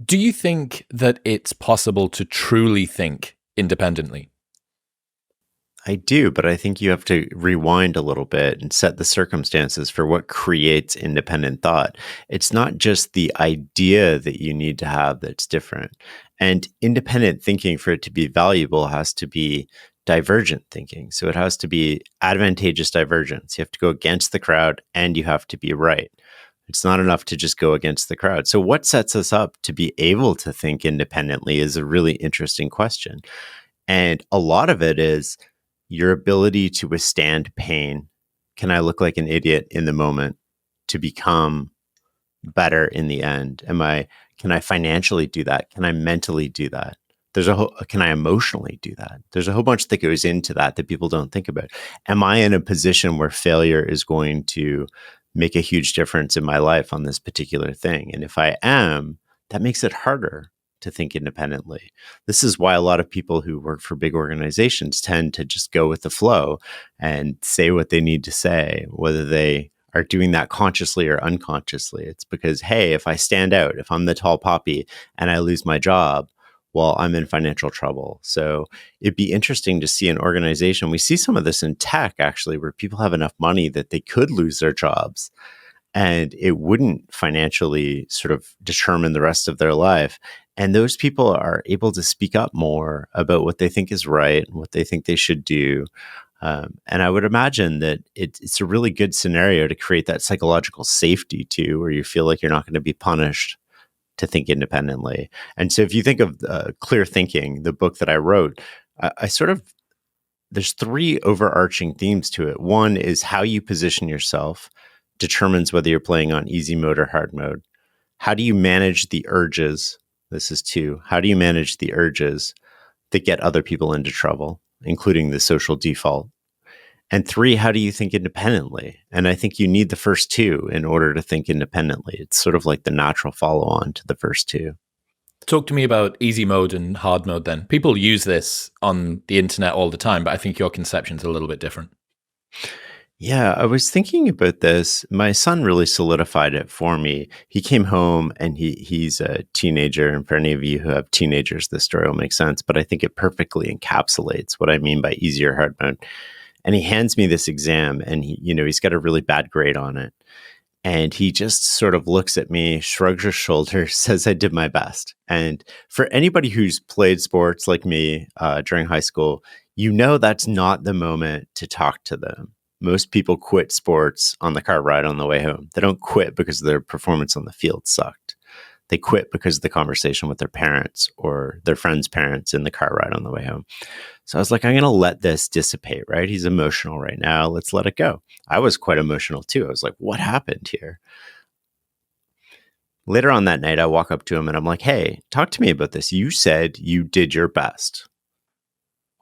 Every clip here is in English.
Do you think that it's possible to truly think independently? I do, but I think you have to rewind a little bit and set the circumstances for what creates independent thought. It's not just the idea that you need to have that's different. And independent thinking, for it to be valuable, has to be divergent thinking. So it has to be advantageous divergence. You have to go against the crowd and you have to be right. It's not enough to just go against the crowd. So, what sets us up to be able to think independently is a really interesting question. And a lot of it is your ability to withstand pain. Can I look like an idiot in the moment to become better in the end? Can I financially do that? Can I mentally do that? Can I emotionally do that? There's a whole bunch that goes into that people don't think about. Am I in a position where failure is going to make a huge difference in my life on this particular thing? And if I am, that makes it harder to think independently. This is why a lot of people who work for big organizations tend to just go with the flow and say what they need to say, whether they are doing that consciously or unconsciously. It's because, hey, if I stand out, if I'm the tall poppy and I lose my job, well, I'm in financial trouble. So it'd be interesting to see an organization. We see some of this in tech, actually, where people have enough money that they could lose their jobs and it wouldn't financially sort of determine the rest of their life. And those people are able to speak up more about what they think is right and what they think they should do. And I would imagine that it's a really good scenario to create that psychological safety too, where you feel like you're not going to be punished to think independently. And so if you think of Clear Thinking, the book that I wrote, I sort of, there's three overarching themes to it. One is how you position yourself determines whether you're playing on easy mode or hard mode. How do you manage the urges? This is two. How do you manage the urges that get other people into trouble, including the social default? And three, how do you think independently? And I think you need the first two in order to think independently. It's sort of like the natural follow on to the first two. Talk to me about easy mode and hard mode then. People use this on the internet all the time, but I think your conception's a little bit different. Yeah, I was thinking about this. My son really solidified it for me. He came home and he's a teenager. And for any of you who have teenagers, this story will make sense. But I think it perfectly encapsulates what I mean by easy or hard mode. And he hands me this exam and he's got a really bad grade on it. And he just sort of looks at me, shrugs his shoulders, says I did my best. And for anybody who's played sports like me during high school, that's not the moment to talk to them. Most people quit sports on the car ride on the way home. They don't quit because their performance on the field sucked. They quit because of the conversation with their parents or their friends' parents in the car ride on the way home. So I was like, I'm going to let this dissipate, right? He's emotional right now. Let's let it go. I was quite emotional too. I was like, what happened here? Later on that night, I walk up to him and I'm like, hey, talk to me about this. You said you did your best.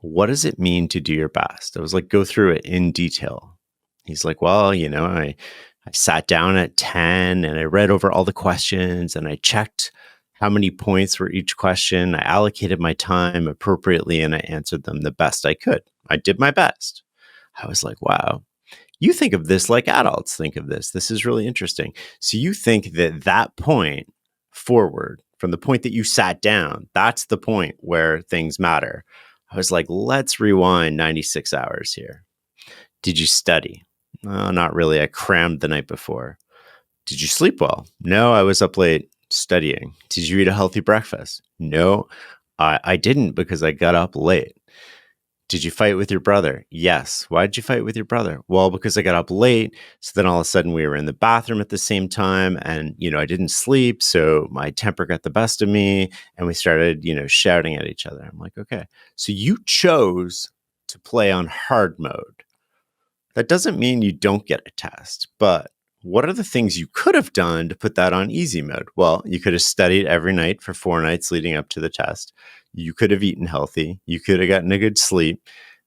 What does it mean to do your best? I was like, go through it in detail. He's like, well, I sat down at 10 and I read over all the questions and I checked how many points were each question. I allocated my time appropriately and I answered them the best I could. I did my best. I was like, wow, you think of this like adults think of this. This is really interesting. So you think that point forward, from the point that you sat down, that's the point where things matter. I was like, let's rewind 96 hours here. Did you study? Not really. I crammed the night before. Did you sleep well? No, I was up late studying. Did you eat a healthy breakfast? No, I didn't because I got up late. Did you fight with your brother? Yes. Why did you fight with your brother? Well, because I got up late. So then all of a sudden we were in the bathroom at the same time and, I didn't sleep. So my temper got the best of me and we started, shouting at each other. I'm like, okay, so you chose to play on hard mode. That doesn't mean you don't get a test, but what are the things you could have done to put that on easy mode? Well, you could have studied every night for 4 nights leading up to the test. You could have eaten healthy. You could have gotten a good sleep.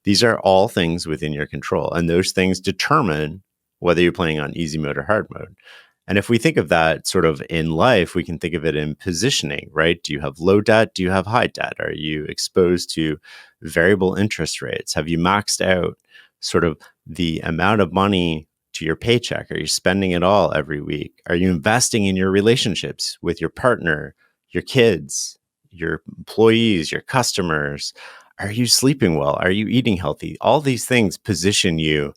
These are all things within your control. And those things determine whether you're playing on easy mode or hard mode. And if we think of that sort of in life, we can think of it in positioning, right? Do you have low debt? Do you have high debt? Are you exposed to variable interest rates? Have you maxed out sort of the amount of money to your paycheck? Are you spending it all every week? Are you investing in your relationships with your partner, your kids, your employees, your customers. Are you sleeping well? Are you eating healthy? All these things position you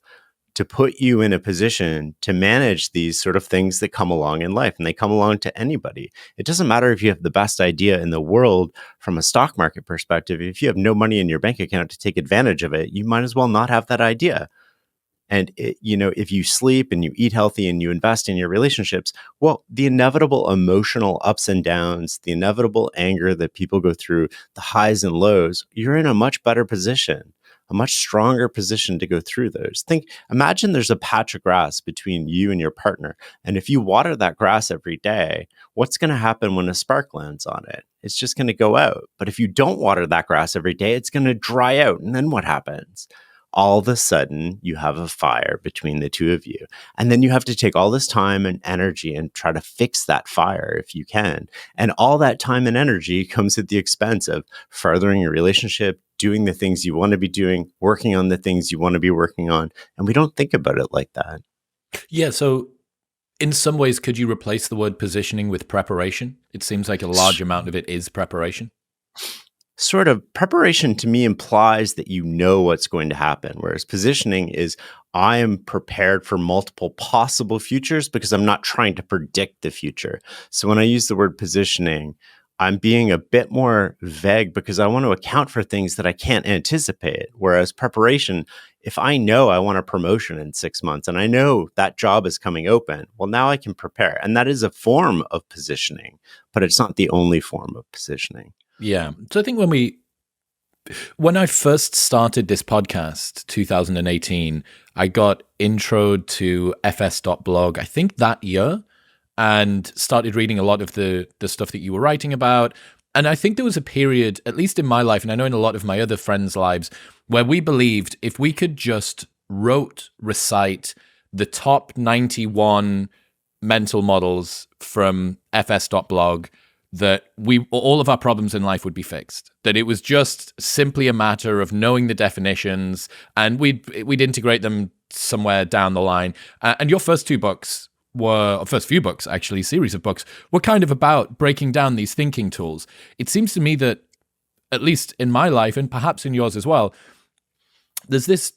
to put you in a position to manage these sort of things that come along in life, and they come along to anybody. It doesn't matter if you have the best idea in the world from a stock market perspective. If you have no money in your bank account to take advantage of it, you might as well not have that idea. And if you sleep and you eat healthy and you invest in your relationships, well, the inevitable emotional ups and downs, the inevitable anger that people go through, the highs and lows, you're in a much better position, a much stronger position to go through those. Imagine there's a patch of grass between you and your partner. And if you water that grass every day, what's going to happen when a spark lands on it? It's just going to go out. But if you don't water that grass every day, it's going to dry out. And then what happens? All of a sudden you have a fire between the two of you. And then you have to take all this time and energy and try to fix that fire if you can. And all that time and energy comes at the expense of furthering your relationship, doing the things you want to be doing, working on the things you want to be working on. And we don't think about it like that. Yeah. So in some ways, could you replace the word positioning with preparation? It seems like a large amount of it is preparation. Sort of preparation to me implies that you know what's going to happen, whereas positioning is I am prepared for multiple possible futures because I'm not trying to predict the future. So when I use the word positioning, I'm being a bit more vague because I want to account for things that I can't anticipate. Whereas preparation, if I know I want a promotion in 6 months and I know that job is coming open, well, now I can prepare. And that is a form of positioning, but it's not the only form of positioning. Yeah. So I think when I first started this podcast, 2018, I got introed to fs.blog, I think that year, and started reading a lot of the stuff that you were writing about. And I think there was a period, at least in my life, and I know in a lot of my other friends' lives, where we believed if we could just recite the top 91 mental models from fs.blog, that all of our problems in life would be fixed. That it was just simply a matter of knowing the definitions, and we'd integrate them somewhere down the line. And your first few books, actually, series of books, were kind of about breaking down these thinking tools. It seems to me that, at least in my life, and perhaps in yours as well, there's this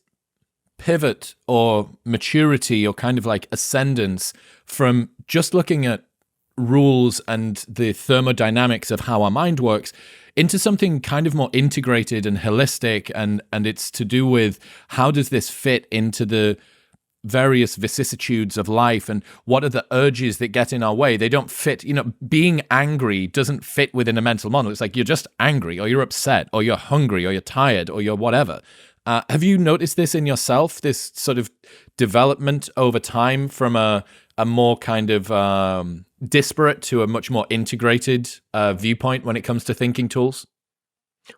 pivot or maturity or kind of like ascendance from just looking at rules and the thermodynamics of how our mind works into something kind of more integrated and holistic, and it's to do with how does this fit into the various vicissitudes of life, and what are the urges that get in our way. They don't fit, being angry doesn't fit within a mental model. It's like you're just angry, or you're upset, or you're hungry, or you're tired, or you're whatever. Have you noticed this in yourself, this sort of development over time from a more kind of disparate to a much more integrated viewpoint when it comes to thinking tools?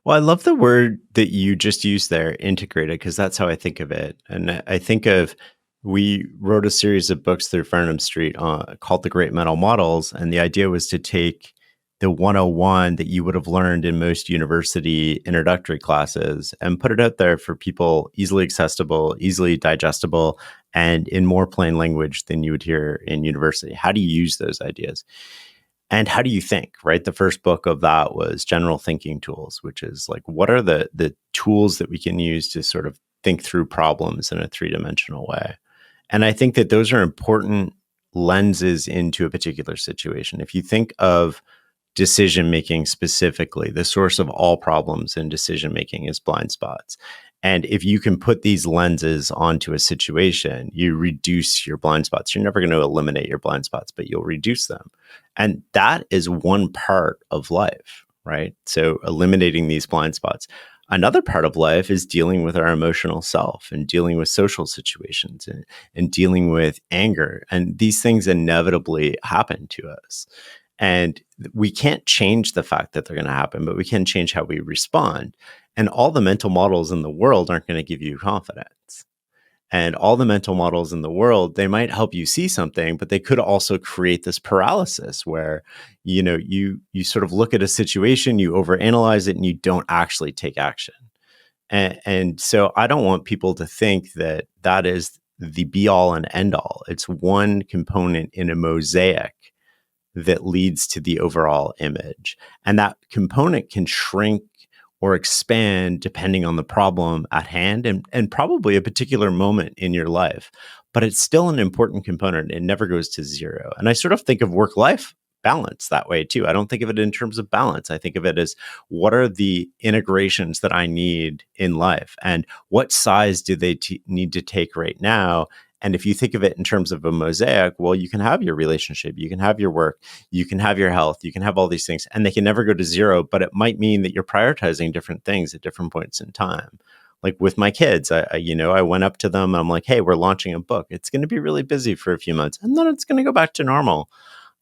Well, I love the word that you just used there, integrated, because that's how I think of it. And I think of, we wrote a series of books through Farnam Street called The Great Mental Models. And the idea was to take the 101 that you would have learned in most university introductory classes and put it out there for people, easily accessible, easily digestible, and in more plain language than you would hear in university. How do you use those ideas? And how do you think, right? The first book of that was General Thinking Tools, which is like, what are the tools that we can use to sort of think through problems in a three-dimensional way? And I think that those are important lenses into a particular situation. If you think of decision-making specifically, the source of all problems in decision-making is blind spots. And if you can put these lenses onto a situation, you reduce your blind spots. You're never going to eliminate your blind spots, but you'll reduce them. And that is one part of life, right? So eliminating these blind spots. Another part of life is dealing with our emotional self and dealing with social situations and dealing with anger. And these things inevitably happen to us. And we can't change the fact that they're going to happen, but we can change how we respond. And all the mental models in the world aren't going to give you confidence. And all the mental models in the world, they might help you see something, but they could also create this paralysis where, you sort of look at a situation, you overanalyze it, and you don't actually take action. And so I don't want people to think that that is the be all and end all. It's one component in a mosaic that leads to the overall image. And that component can shrink or expand depending on the problem at hand and probably a particular moment in your life. But it's still an important component. It never goes to zero. And I sort of think of work-life balance that way too. I don't think of it in terms of balance. I think of it as, what are the integrations that I need in life, and what size do they need to take right now? And if you think of it in terms of a mosaic, well, you can have your relationship, you can have your work, you can have your health, you can have all these things, and they can never go to zero, but it might mean that you're prioritizing different things at different points in time. Like with my kids, I went up to them and I'm like, hey, we're launching a book. It's going to be really busy for a few months, and then it's going to go back to normal.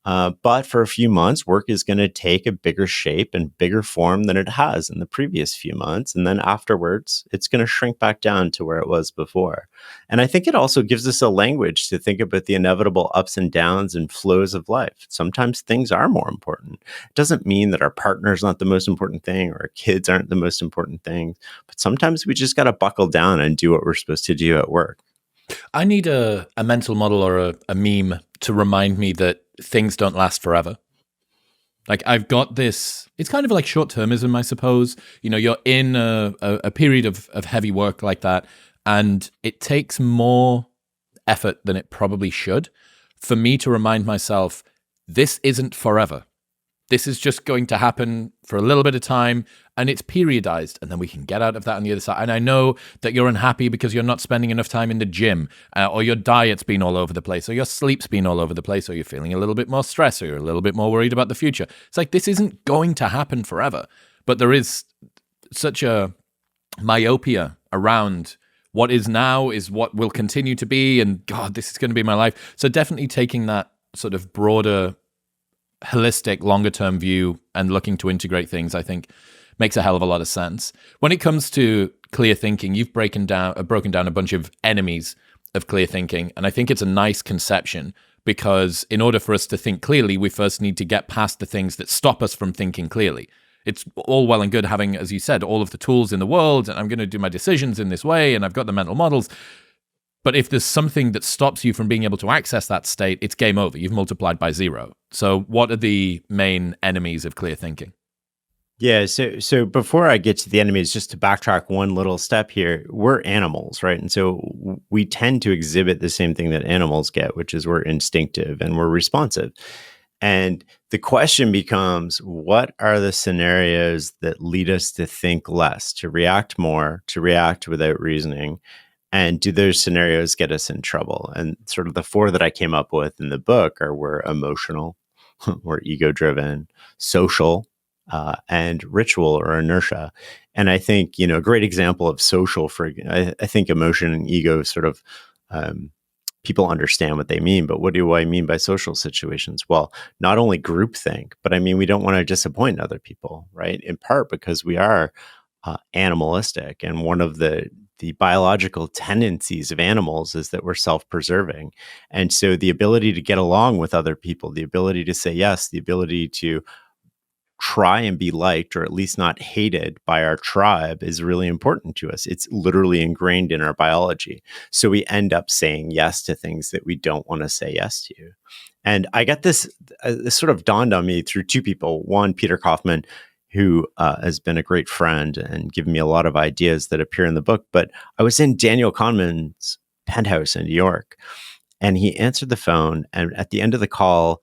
But for a few months, work is going to take a bigger shape and bigger form than it has in the previous few months. And then afterwards, it's going to shrink back down to where it was before. And I think it also gives us a language to think about the inevitable ups and downs and flows of life. Sometimes things are more important. It doesn't mean that our partner's not the most important thing or our kids aren't the most important thing. But sometimes we just got to buckle down and do what we're supposed to do at work. I need a mental model or a meme to remind me that things don't last forever. Like, I've got this, it's kind of like short-termism, I suppose. You know, you're in a period of heavy work like that, and it takes more effort than it probably should for me to remind myself, this isn't forever. This is just going to happen for a little bit of time, and it's periodized, and then we can get out of that on the other side. And I know that you're unhappy because you're not spending enough time in the gym, or your diet's been all over the place, or your sleep's been all over the place, or you're feeling a little bit more stressed, or you're a little bit more worried about the future. It's like, this isn't going to happen forever. But there is such a myopia around what is now is what will continue to be, and God, this is going to be my life. So definitely taking that sort of broader, holistic, longer-term view and looking to integrate things, I think, makes a hell of a lot of sense. When it comes to clear thinking, you've broken down a bunch of enemies of clear thinking, and I think it's a nice conception, because in order for us to think clearly, we first need to get past the things that stop us from thinking clearly. It's all well and good having, as you said, all of the tools in the world, and I'm going to do my decisions in this way, and I've got the mental models. But if there's something that stops you from being able to access that state, it's game over. You've multiplied by zero. So what are the main enemies of clear thinking? Yeah, so before I get to the enemies, just to backtrack one little step here, we're animals, right? And so we tend to exhibit the same thing that animals get, which is we're instinctive and we're responsive. And the question becomes, what are the scenarios that lead us to think less, to react more, to react without reasoning? And do those scenarios get us in trouble? And sort of the four that I came up with in the book we're emotional, we're ego-driven, social, and ritual or inertia. And I think, a great example of social, I think emotion and ego sort of, people understand what they mean, but what do I mean by social situations? Well, not only groupthink, but I mean, we don't want to disappoint other people, right? In part because we are animalistic. And one of the biological tendencies of animals is that we're self-preserving. And so the ability to get along with other people, the ability to say yes, the ability to try and be liked or at least not hated by our tribe is really important to us. It's literally ingrained in our biology. So we end up saying yes to things that we don't want to say yes to. And I got this sort of dawned on me through two people. One, Peter Kaufman, who has been a great friend and given me a lot of ideas that appear in the book. But I was in Daniel Kahneman's penthouse in New York, and he answered the phone. And at the end of the call,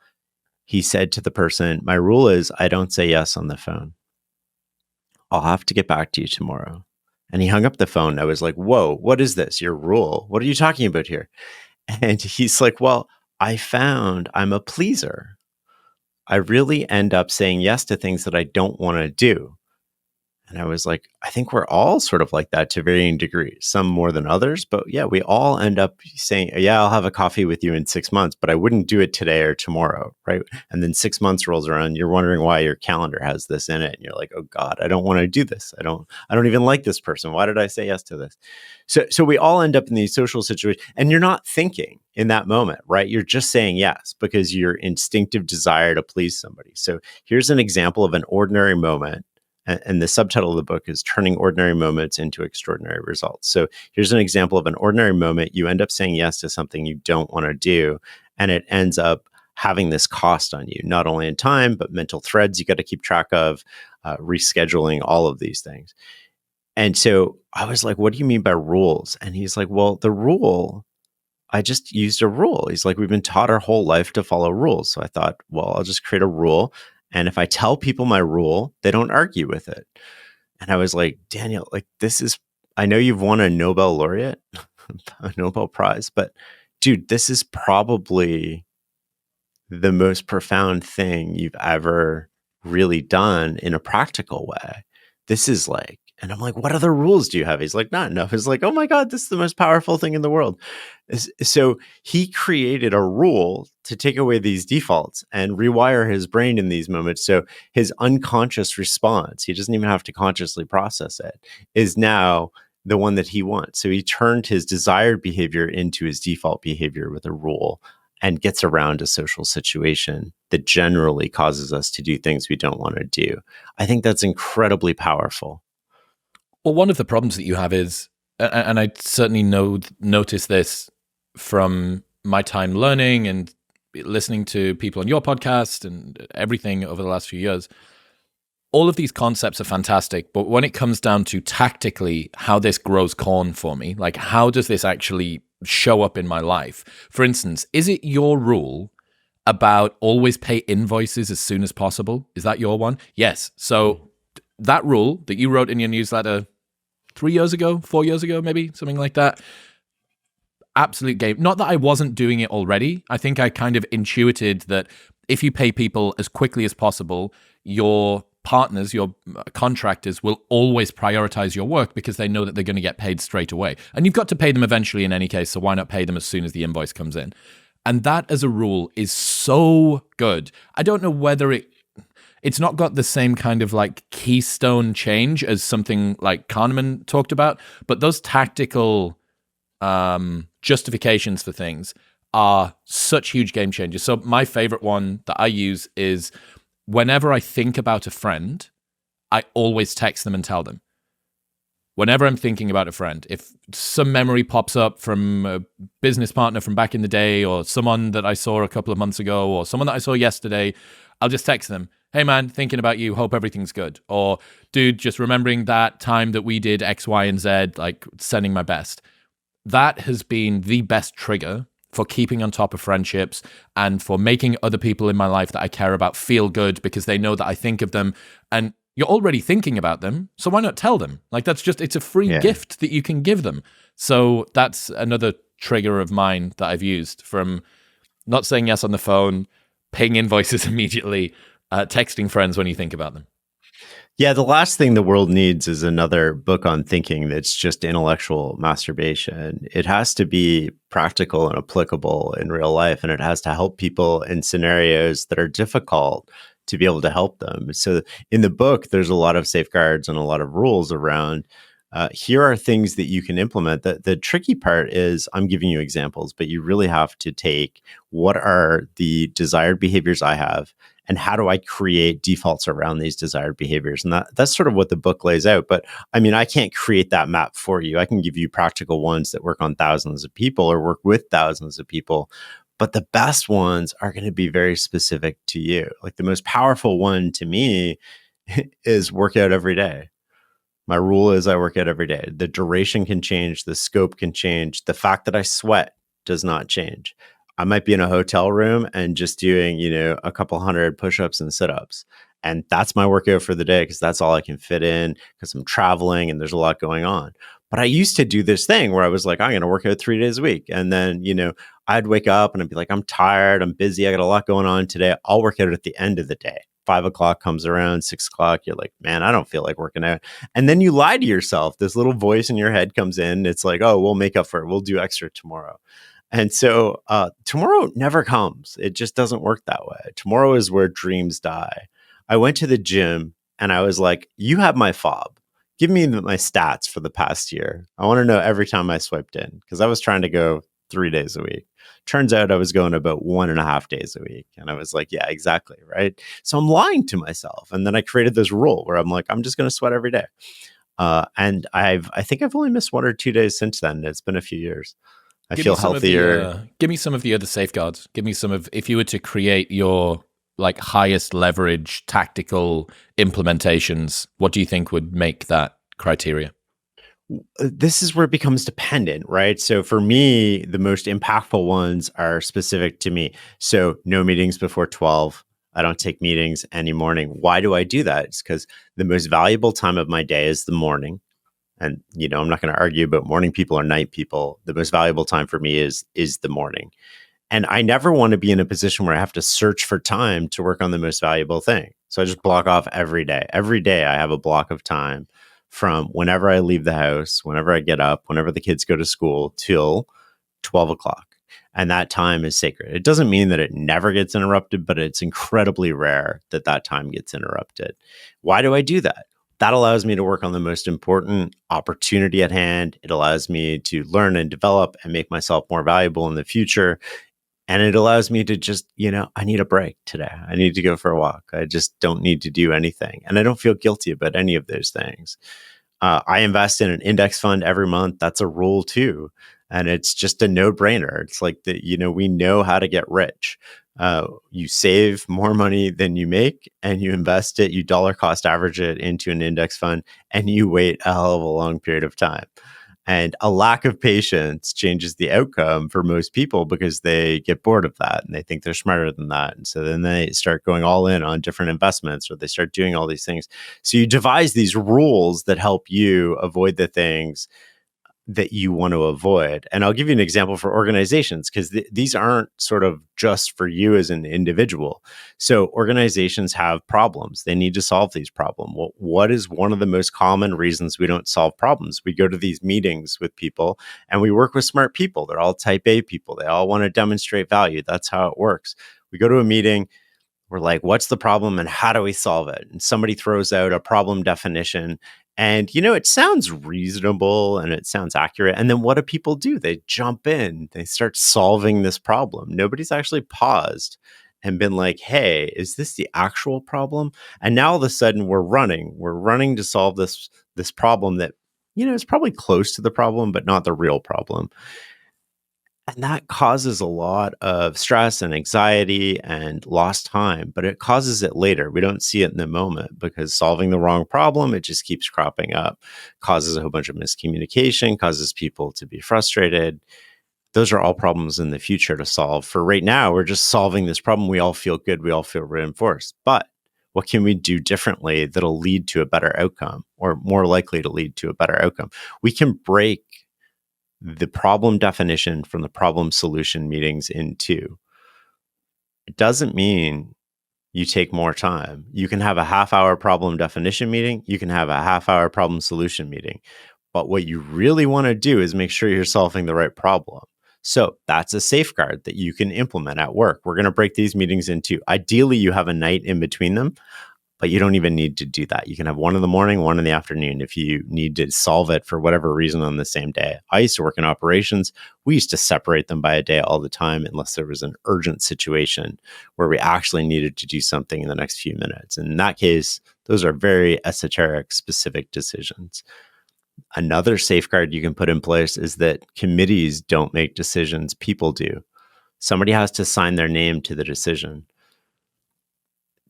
he said to the person, my rule is I don't say yes on the phone. I'll have to get back to you tomorrow. And he hung up the phone. I was like, whoa, what is this? Your rule? What are you talking about here? And he's like, well, I found I'm a pleaser. I really end up saying yes to things that I don't want to do. And I was like, I think we're all sort of like that to varying degrees, some more than others. But yeah, we all end up saying, yeah, I'll have a coffee with you in 6 months, but I wouldn't do it today or tomorrow, right? And then 6 months rolls around, you're wondering why your calendar has this in it. And you're like, oh God, I don't want to do this. I don't even like this person. Why did I say yes to this? So we all end up in these social situations, and you're not thinking in that moment, right? You're just saying yes because your instinctive desire to please somebody. So here's an example of an ordinary moment. And the subtitle of the book is Turning Ordinary Moments into Extraordinary Results. So here's an example of an ordinary moment. You end up saying yes to something you don't want to do, and it ends up having this cost on you, not only in time, but mental threads you got to keep track of, rescheduling, all of these things. And so I was like, what do you mean by rules? And he's like, well, the rule, I just used a rule. He's like, we've been taught our whole life to follow rules. So I thought, well, I'll just create a rule. And if I tell people my rule, they don't argue with it. And I was like, Daniel, like, this is, I know you've won a Nobel laureate, a Nobel Prize, but dude, this is probably the most profound thing you've ever really done in a practical way. This is like, and I'm like, what other rules do you have? He's like, not enough. He's like, oh my God, this is the most powerful thing in the world. So he created a rule to take away these defaults and rewire his brain in these moments. So his unconscious response, he doesn't even have to consciously process it, is now the one that he wants. So he turned his desired behavior into his default behavior with a rule, and gets around a social situation that generally causes us to do things we don't want to do. I think that's incredibly powerful. Well, one of the problems that you have is, and I certainly notice this from my time learning and listening to people on your podcast and everything over the last few years, all of these concepts are fantastic, but when it comes down to tactically how this grows corn for me, like how does this actually show up in my life? For instance, is it your rule about always pay invoices as soon as possible? Is that your one? Yes. So that rule that you wrote in your newsletter 3 years ago, 4 years ago, maybe something like that, absolute game. Not that I wasn't doing it already. I think I kind of intuited that if you pay people as quickly as possible, your partners, your contractors will always prioritize your work because they know that they're going to get paid straight away. And you've got to pay them eventually in any case, so why not pay them as soon as the invoice comes in? And that as a rule is so good. I don't know whether it's not got the same kind of like keystone change as something like Kahneman talked about, but those tactical justifications for things are such huge game changers. So my favorite one that I use is whenever I think about a friend, I always text them and tell them. Whenever I'm thinking about a friend, if some memory pops up from a business partner from back in the day, or someone that I saw a couple of months ago, or someone that I saw yesterday, I'll just text them, hey man, thinking about you, hope everything's good. Or dude, just remembering that time that we did X, Y, and Z, like sending my best. That has been the best trigger for keeping on top of friendships and for making other people in my life that I care about feel good because they know that I think of them. And you're already thinking about them, so why not tell them? Like that's just, it's a free gift that you can give them. So that's another trigger of mine that I've used, from not saying yes on the phone, paying invoices immediately, texting friends when you think about them. Yeah, the last thing the world needs is another book on thinking that's just intellectual masturbation. It has to be practical and applicable in real life, and it has to help people in scenarios that are difficult to be able to help them. So in the book, there's a lot of safeguards and a lot of rules around here are things that you can implement. The tricky part is I'm giving you examples, but you really have to take what are the desired behaviors I have, and how do I create defaults around these desired behaviors? And that's sort of what the book lays out. But I mean, I can't create that map for you. I can give you practical ones that work on thousands of people or work with thousands of people. But the best ones are going to be very specific to you. Like the most powerful one to me is work out every day. My rule is I work out every day. The duration can change. The scope can change. The fact that I sweat does not change. I might be in a hotel room and just doing, a couple hundred push-ups and sit-ups. And that's my workout for the day because that's all I can fit in because I'm traveling and there's a lot going on. But I used to do this thing where I was like, I'm going to work out 3 days a week. And then, I'd wake up and I'd be like, I'm tired. I'm busy. I got a lot going on today. I'll work out at the end of the day. 5 o'clock comes around, 6 o'clock. You're like, man, I don't feel like working out. And then you lie to yourself. This little voice in your head comes in. It's like, oh, we'll make up for it. We'll do extra tomorrow. And so tomorrow never comes. It just doesn't work that way. Tomorrow is where dreams die. I went to the gym and I was like, you have my fob. Give me my stats for the past year. I want to know every time I swiped in because I was trying to go 3 days a week. Turns out I was going about 1.5 days a week. And I was like, yeah, exactly. Right. So I'm lying to myself. And then I created this rule where I'm like, I'm just going to sweat every day. And I think I've only missed 1 or 2 days since then. It's been a few years. I feel healthier. Give me some of the other safeguards. Give me some of, if you were to create your like highest leverage tactical implementations, what do you think would make that criteria? This is where it becomes dependent, right? So for me, the most impactful ones are specific to me. So no meetings before 12. I don't take meetings any morning. Why do I do that? It's because the most valuable time of my day is the morning. And I'm not going to argue about morning people or night people. The most valuable time for me is the morning. And I never want to be in a position where I have to search for time to work on the most valuable thing. So I just block off every day. Every day I have a block of time from whenever I leave the house, whenever I get up, whenever the kids go to school till 12 o'clock. And that time is sacred. It doesn't mean that it never gets interrupted, but it's incredibly rare that that time gets interrupted. Why do I do that? That allows me to work on the most important opportunity at hand. It allows me to learn and develop and make myself more valuable in the future. And it allows me to just, I need a break today. I need to go for a walk. I just don't need to do anything. And I don't feel guilty about any of those things. I invest in an index fund every month. That's a rule too. And it's just a no-brainer. It's like that, we know how to get rich. You save more money than you make and you invest it, you dollar cost average it into an index fund, and you wait a hell of a long period of time. And a lack of patience changes the outcome for most people because they get bored of that and they think they're smarter than that. And so then they start going all in on different investments, or they start doing all these things. So you devise these rules that help you avoid the things that you want to avoid. And I'll give you an example for organizations, because these aren't sort of just for you as an individual. So organizations have problems. They need to solve these problems. Well, what is one of the most common reasons we don't solve problems? We go to these meetings with people and we work with smart people. They're all type A people. They all want to demonstrate value. That's how it works. We go to a meeting. We're like, what's the problem and how do we solve it? And somebody throws out a problem definition. And, it sounds reasonable and it sounds accurate. And then what do people do? They jump in, they start solving this problem. Nobody's actually paused and been like, hey, is this the actual problem? And now all of a sudden we're running to solve this problem that, is probably close to the problem, but not the real problem. And that causes a lot of stress and anxiety and lost time, but it causes it later. We don't see it in the moment because solving the wrong problem, it just keeps cropping up, causes a whole bunch of miscommunication, causes people to be frustrated. Those are all problems in the future to solve. For right now, we're just solving this problem. We all feel good. We all feel reinforced. But what can we do differently that'll lead to a better outcome, or more likely to lead to a better outcome? We can break the problem definition from the problem solution meetings in two. It doesn't mean you take more time. You can have a half-hour problem definition meeting. You can have a half-hour problem solution meeting. But what you really want to do is make sure you're solving the right problem. So that's a safeguard that you can implement at work. We're going to break these meetings into, ideally, you have a night in between them. But you don't even need to do that. You can have one in the morning, one in the afternoon if you need to solve it for whatever reason on the same day. I used to work in operations. We used to separate them by a day all the time unless there was an urgent situation where we actually needed to do something in the next few minutes. And in that case, those are very esoteric, specific decisions. Another safeguard you can put in place is that committees don't make decisions, people do. Somebody has to sign their name to the decision.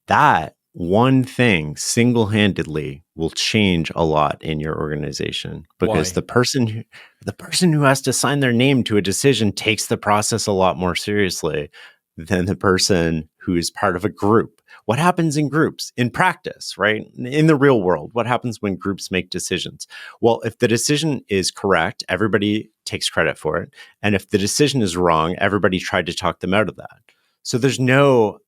That one thing single-handedly will change a lot in your organization, because Why? the person who has to sign their name to a decision takes the process a lot more seriously than the person who is part of a group. What happens in groups in practice, right? In the real world, what happens when groups make decisions? Well, if the decision is correct, everybody takes credit for it. And if the decision is wrong, everybody tried to talk them out of that. So there's no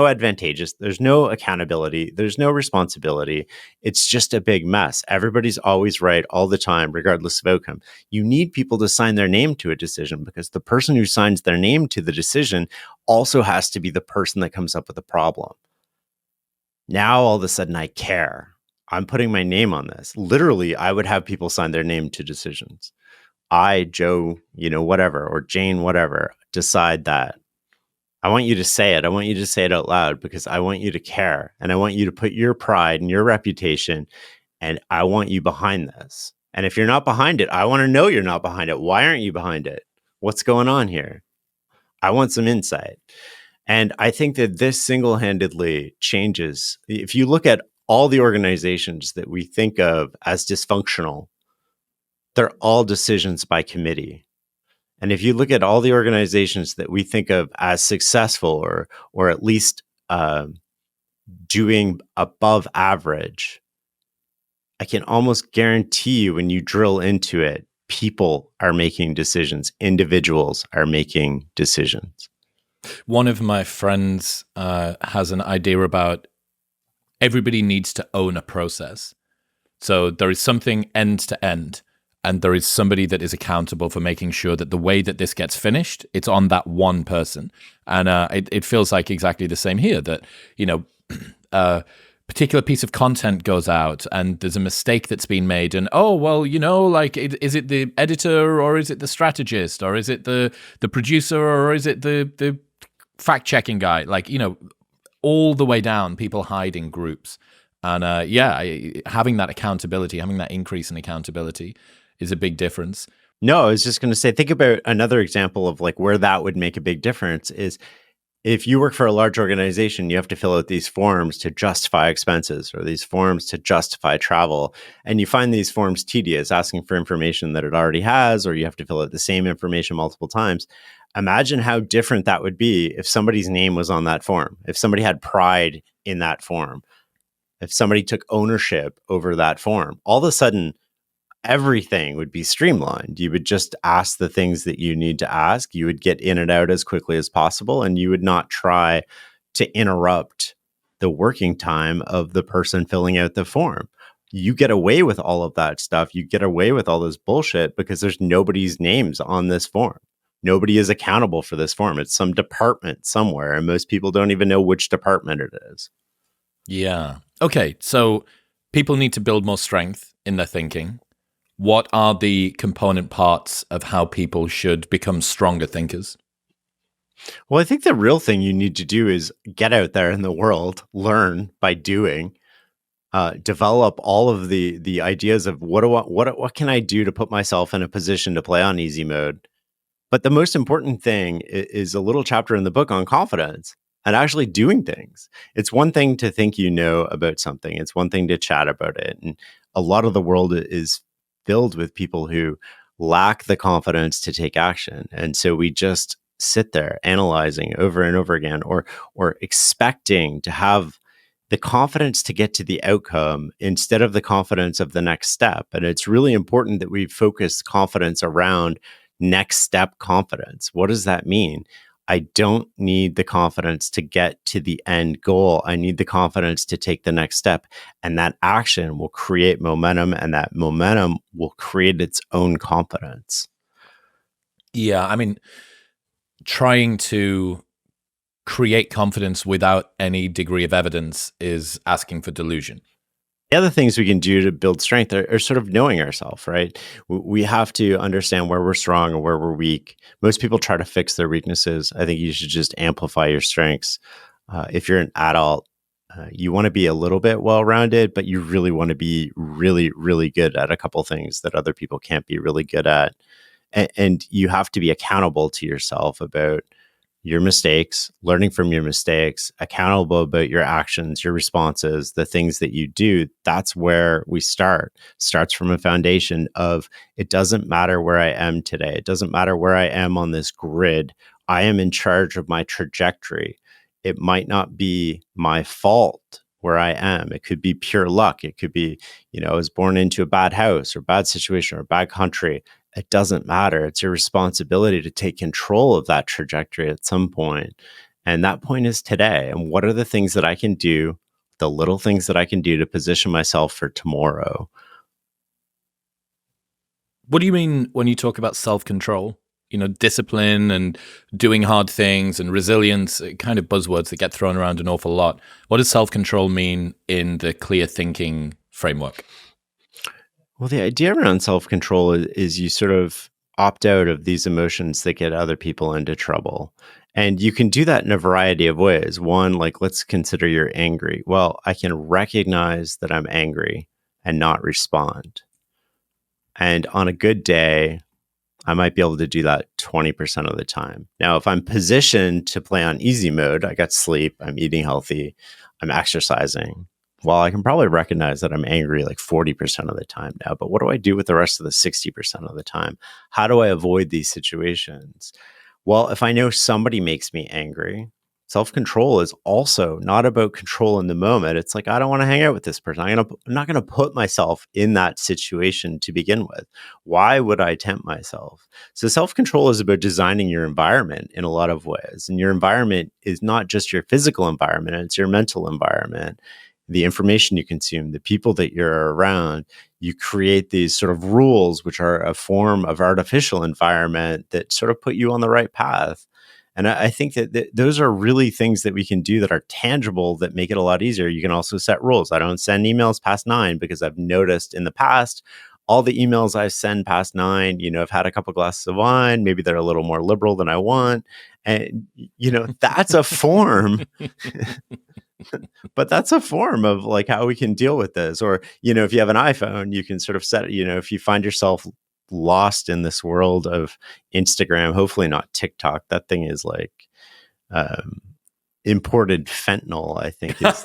advantageous, there's no accountability, there's no responsibility. It's just a big mess. Everybody's always right all the time, regardless of outcome. You need people to sign their name to a decision, because the person who signs their name to the decision also has to be the person that comes up with the problem. Now, all of a sudden, I care. I'm putting my name on this. Literally, I would have people sign their name to decisions. I, Joe, whatever, or Jane, whatever, decide that. I want you to say it. I want you to say it out loud, because I want you to care, and I want you to put your pride and your reputation, and I want you behind this. And if you're not behind it, I want to know you're not behind it. Why aren't you behind it? What's going on here? I want some insight. And I think that this single-handedly changes. If you look at all the organizations that we think of as dysfunctional, they're all decisions by committee. And if you look at all the organizations that we think of as successful or at least doing above average, I can almost guarantee you when you drill into it, people are making decisions. Individuals are making decisions. One of my friends has an idea about everybody needs to own a process. So there is something end to end, and there is somebody that is accountable for making sure that the way that this gets finished, it's on that one person. And it feels like exactly the same here, that, a particular piece of content goes out and there's a mistake that's been made, and is it the editor, or is it the strategist, or is it the producer, or is it the fact checking guy? All the way down, people hide in groups. And having that accountability, having that increase in accountability is a big difference. No, I was just going to say, think about another example of where that would make a big difference is if you work for a large organization, you have to fill out these forms to justify expenses or these forms to justify travel. And you find these forms tedious, asking for information that it already has, or you have to fill out the same information multiple times. Imagine how different that would be if somebody's name was on that form, if somebody had pride in that form, if somebody took ownership over that form. All of a sudden, everything would be streamlined. You would just ask the things that you need to ask. You would get in and out as quickly as possible, and you would not try to interrupt the working time of the person filling out the form. You get away with all of that stuff. You get away with all this bullshit because there's nobody's names on this form. Nobody is accountable for this form. It's some department somewhere, and most people don't even know which department it is. Yeah. Okay, so people need to build more strength in their thinking. What are the component parts of how people should become stronger thinkers? Well, I think the real thing you need to do is get out there in the world, learn by doing, develop all of the ideas of what can I do to put myself in a position to play on easy mode. But the most important thing is a little chapter in the book on confidence and actually doing things. It's one thing to think you know about something. It's one thing to chat about it. And a lot of the world is filled with people who lack the confidence to take action. And so we just sit there analyzing over and over again, or expecting to have the confidence to get to the outcome instead of the confidence of the next step. And it's really important that we focus confidence around next step confidence. What does that mean? I don't need the confidence to get to the end goal. I need the confidence to take the next step. And that action will create momentum, and that momentum will create its own confidence. Yeah, I mean, trying to create confidence without any degree of evidence is asking for delusion. The other things we can do to build strength are sort of knowing ourselves, right? We have to understand where we're strong and where we're weak. Most people try to fix their weaknesses. I think you should just amplify your strengths. If you're an adult, you want to be a little bit well-rounded, but you really want to be really, really good at a couple things that other people can't be really good at. And you have to be accountable to yourself about your mistakes, learning from your mistakes, accountable about your actions, your responses, the things that you do. That's where we start. Starts from a foundation of, it doesn't matter where I am today. It doesn't matter where I am on this grid. I am in charge of my trajectory. It might not be my fault where I am. It could be pure luck. It could be, I was born into a bad house or bad situation or a bad country. It doesn't matter. It's your responsibility to take control of that trajectory at some point. And that point is today. And what are the things that I can do, the little things that I can do to position myself for tomorrow? What do you mean when you talk about self-control? Discipline and doing hard things and resilience, kind of buzzwords that get thrown around an awful lot. What does self-control mean in the clear thinking framework? Well, the idea around self-control is you sort of opt out of these emotions that get other people into trouble. And you can do that in a variety of ways. One, let's consider you're angry. Well, I can recognize that I'm angry and not respond. And on a good day, I might be able to do that 20% of the time. Now, if I'm positioned to play on easy mode, I got sleep, I'm eating healthy, I'm exercising. Well, I can probably recognize that I'm angry like 40% of the time now, but what do I do with the rest of the 60% of the time? How do I avoid these situations? Well, if I know somebody makes me angry, self-control is also not about control in the moment. It's like, I don't want to hang out with this person. I'm not going to put myself in that situation to begin with. Why would I tempt myself? So self-control is about designing your environment in a lot of ways. And your environment is not just your physical environment, it's your mental environment, the information you consume, the people that you're around. You create these sort of rules, which are a form of artificial environment that sort of put you on the right path. And I think that those are really things that we can do that are tangible, that make it a lot easier. You can also set rules. I don't send emails past 9 because I've noticed in the past, all the emails I send past 9, I've had a couple glasses of wine. Maybe they're a little more liberal than I want. And, that's a form. But that's a form of like how we can deal with this. Or, if you have an iPhone, you can sort of set, if you find yourself lost in this world of Instagram, hopefully not TikTok. That thing is like imported fentanyl, I think is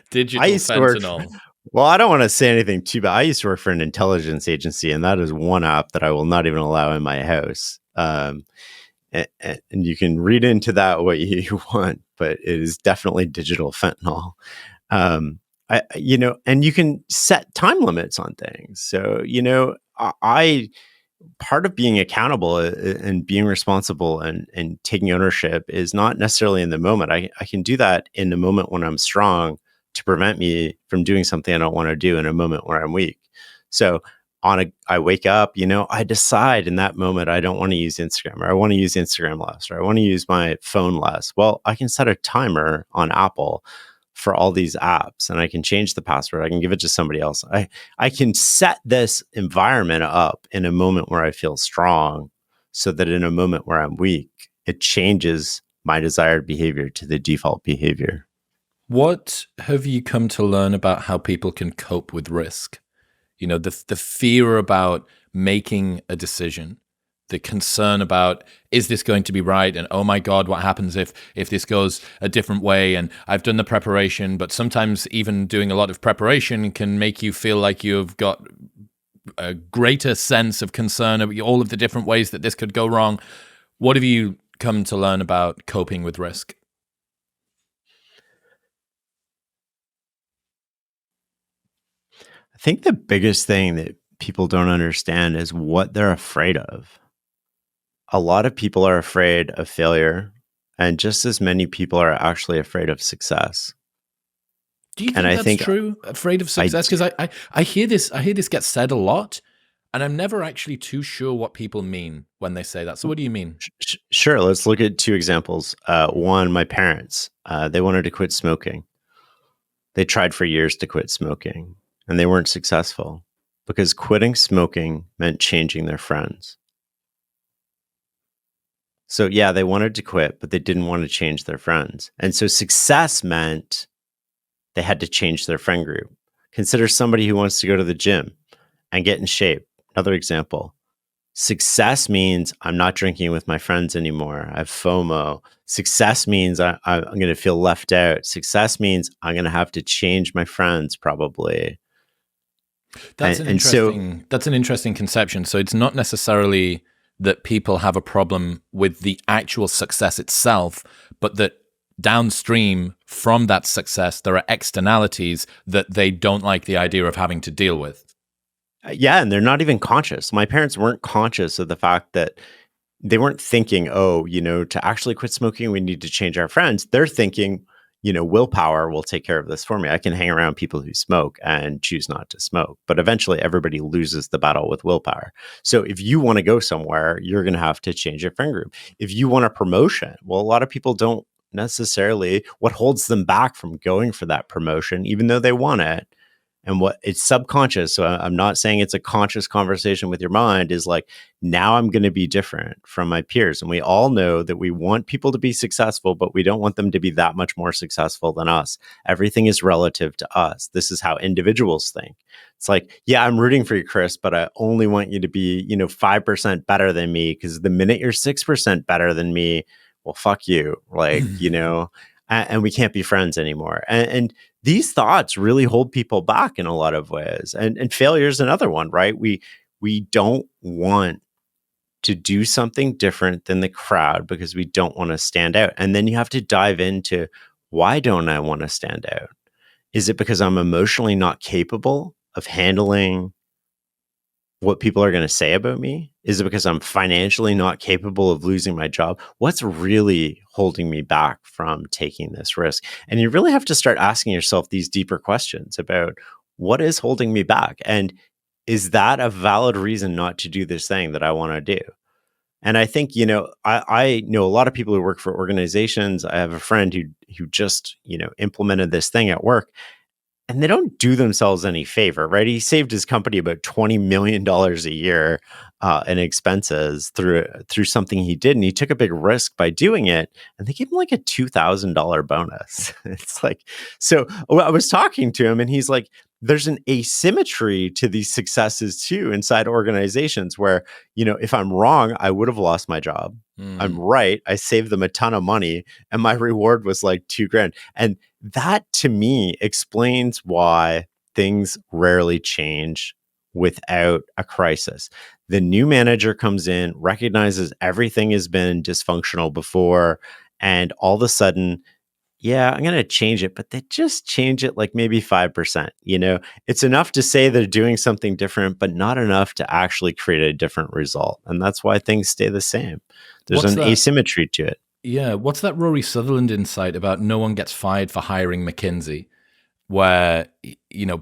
digital fentanyl. Well, I don't want to say anything too bad. I used to work for an intelligence agency, and that is one app that I will not even allow in my house. And you can read into that what you want, but it is definitely digital fentanyl. And you can set time limits on things. So, I part of being accountable and being responsible and taking ownership is not necessarily in the moment. I can do that in the moment when I'm strong to prevent me from doing something I don't want to do in a moment where I'm weak. So I wake up, I decide in that moment, I don't want to use Instagram, or I want to use Instagram less, or I want to use my phone less. Well, I can set a timer on Apple for all these apps, and I can change the password. I can give it to somebody else. I can set this environment up in a moment where I feel strong, so that in a moment where I'm weak, it changes my desired behavior to the default behavior. What have you come to learn about how people can cope with risk? The fear about making a decision, the concern about, is this going to be right? And oh my God, what happens if this goes a different way? And I've done the preparation, but sometimes even doing a lot of preparation can make you feel like you've got a greater sense of concern of all of the different ways that this could go wrong. What have you come to learn about coping with risk? I think the biggest thing that people don't understand is what they're afraid of. A lot of people are afraid of failure, and just as many people are actually afraid of success. Do you think that's true? Afraid of success? Because I hear this get said a lot, and I'm never actually too sure what people mean when they say that. So what do you mean? Sure. Let's look at two examples. One, my parents, they wanted to quit smoking. They tried for years to quit smoking, and they weren't successful because quitting smoking meant changing their friends. So yeah, they wanted to quit, but they didn't want to change their friends. And so success meant they had to change their friend group. Consider somebody who wants to go to the gym and get in shape. Another example. Success means I'm not drinking with my friends anymore. I have FOMO. Success means I'm going to feel left out. Success means I'm going to have to change my friends probably. That's an interesting conception. So it's not necessarily that people have a problem with the actual success itself, but that downstream from that success, there are externalities that they don't like the idea of having to deal with. Yeah, and they're not even conscious. My parents weren't conscious of the fact that they weren't thinking, to actually quit smoking, we need to change our friends. They're thinking, willpower will take care of this for me. I can hang around people who smoke and choose not to smoke. But eventually everybody loses the battle with willpower. So if you want to go somewhere, you're going to have to change your friend group. If you want a promotion, well, a lot of people don't necessarily, what holds them back from going for that promotion, even though they want it, And what it's subconscious. So I'm not saying it's a conscious conversation with your mind, is like, now I'm going to be different from my peers. And we all know that we want people to be successful, but we don't want them to be that much more successful than us. Everything is relative to us. This is how individuals think. It's like, yeah, I'm rooting for you, Chris, but I only want you to be, 5% better than me, because the minute you're 6% better than me, well, fuck you. Like, and we can't be friends anymore. And these thoughts really hold people back in a lot of ways. And failure is another one, right? We don't want to do something different than the crowd because we don't want to stand out. And then you have to dive into, why don't I want to stand out? Is it because I'm emotionally not capable of handling what people are going to say about me? Is it because I'm financially not capable of losing my job? What's really holding me back from taking this risk? And you really have to start asking yourself these deeper questions about, what is holding me back? And is that a valid reason not to do this thing that I want to do? And I think, I know a lot of people who work for organizations. I have a friend who just, implemented this thing at work, and they don't do themselves any favor, right? He saved his company about $20 million a year in expenses through something he did. And he took a big risk by doing it. And they gave him like a $2,000 bonus. It's like, so I was talking to him and he's like, there's an asymmetry to these successes too inside organizations where, if I'm wrong, I would have lost my job. I'm right. I saved them a ton of money and my reward was like $2,000. And that to me explains why things rarely change without a crisis. The new manager comes in, recognizes everything has been dysfunctional before, and all of a sudden, yeah, I'm going to change it, but they just change it like maybe 5%. It's enough to say they're doing something different, but not enough to actually create a different result. And that's why things stay the same. There's an asymmetry to it. Yeah. What's that Rory Sutherland insight about no one gets fired for hiring McKinsey, where,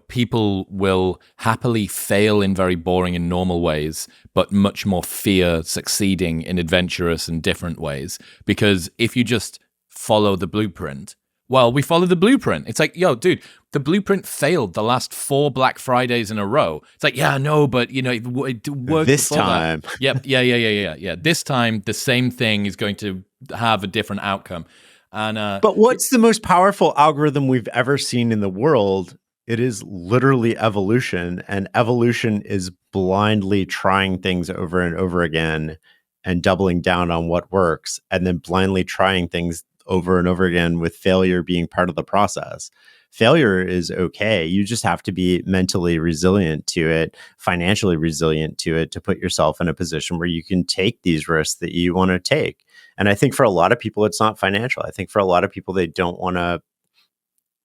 people will happily fail in very boring and normal ways, but much more fear succeeding in adventurous and different ways? Because if you just follow the blueprint, well, we follow the blueprint. It's like, yo, dude, the blueprint failed the last 4 Black Fridays in a row. It's like, yeah, no, but it worked this time. Yep, yeah. This time, the same thing is going to have a different outcome. And but what's the most powerful algorithm we've ever seen in the world? It is literally evolution, and evolution is blindly trying things over and over again and doubling down on what works, and then blindly trying things over and over again, with failure being part of the process. Failure is okay. You just have to be mentally resilient to it, financially resilient to it, to put yourself in a position where you can take these risks that you want to take. And I think for a lot of people, it's not financial. I think for a lot of people, they don't want to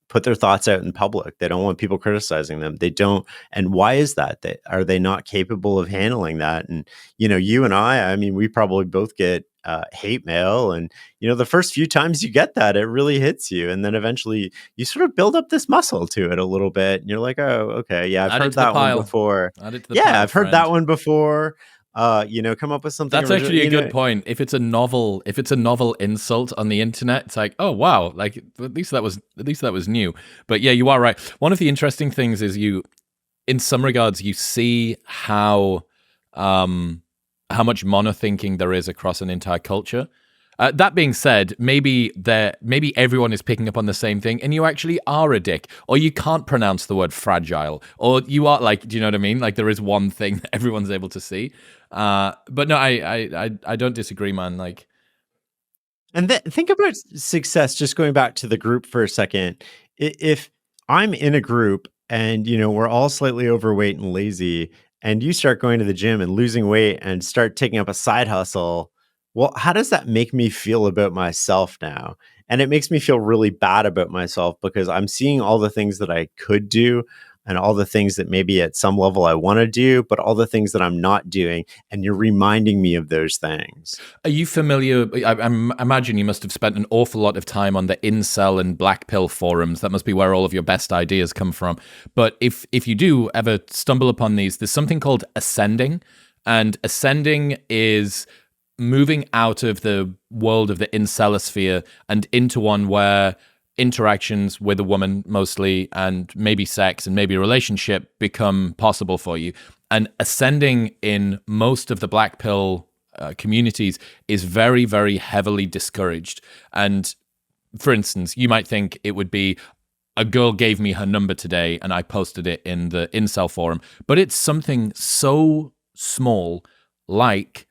put their thoughts out in public. They don't want people criticizing them. They don't. And why is that? Are they not capable of handling that? And, you and I mean, we probably both get hate mail. And, the first few times you get that, it really hits you. And then eventually you sort of build up this muscle to it a little bit. And you're like, oh, okay. Yeah, I've heard that one before. Yeah, I've heard that one before. Come up with something. That's actually a good point. If it's a novel insult on the internet, it's like, oh wow, like at least that was new. But yeah, you are right. One of the interesting things is in some regards, you see how much monothinking there is across an entire culture. That being said, maybe everyone is picking up on the same thing, and you actually are a dick, or you can't pronounce the word fragile, or you are like, do you know what I mean? Like there is one thing that everyone's able to see. But no, I don't disagree, man. Like, and think about success. Just going back to the group for a second, if I'm in a group and we're all slightly overweight and lazy, and you start going to the gym and losing weight and start taking up a side hustle. Well, how does that make me feel about myself now? And it makes me feel really bad about myself because I'm seeing all the things that I could do and all the things that maybe at some level I want to do, but all the things that I'm not doing. And you're reminding me of those things. Are you familiar? I imagine you must have spent an awful lot of time on the incel and black pill forums. That must be where all of your best ideas come from. But if you do ever stumble upon these, there's something called ascending. And ascending is moving out of the world of the incelosphere and into one where interactions with a woman mostly, and maybe sex and maybe a relationship become possible for you. And ascending in most of the black pill communities is very, very heavily discouraged. And for instance, you might think it would be a girl gave me her number today and I posted it in the incel forum, but it's something so small, like